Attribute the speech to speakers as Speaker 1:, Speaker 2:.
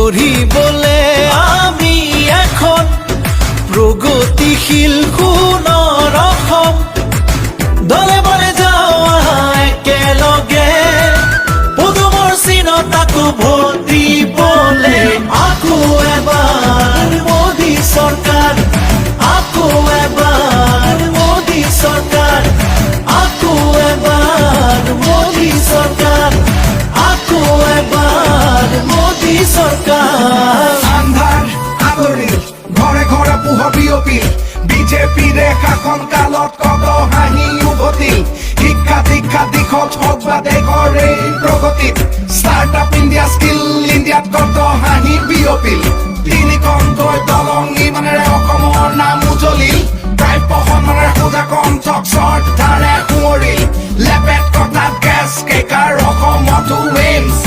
Speaker 1: গঢ়িবলে আমি এখন প্ৰগতিশীল সোণৰ অসম দলে বলে যাওঁ একেলগে পদুমৰ চিনত আকৌ ভোট দিবলে আকৌ এবাৰ মোদী চৰকাৰ আকৌ এবাৰ মোদী চৰকাৰ আকৌ এবাৰ মোদী চৰকাৰ আকৌ এবাৰ মোদী চৰকাৰ
Speaker 2: আন্ধাৰ আদৰিল ঘৰে ঘৰে পোহৰ বিয়পিল বিজেপিৰে শাসন কালত কত হাঁহি উভতিল শিক্ষা দীক্ষা দিশত হওক বা দেশৰ এই প্ৰগতিত ষ্টাৰ্টআপ ইণ্ডিয়া স্কিল ইণ্ডিয়াত কত হাঁহি বিয়পিল তিনিখনকৈ দলং ইমানেৰে অসমৰ নাম উজলিল প্ৰায় প্ৰসন্মানেৰে সোজা কণ্ঠক শ্ৰদ্ধাৰে সোঁৱৰিল লেপেট কটাত গেছ কেকাৰ অসমতো এইমছ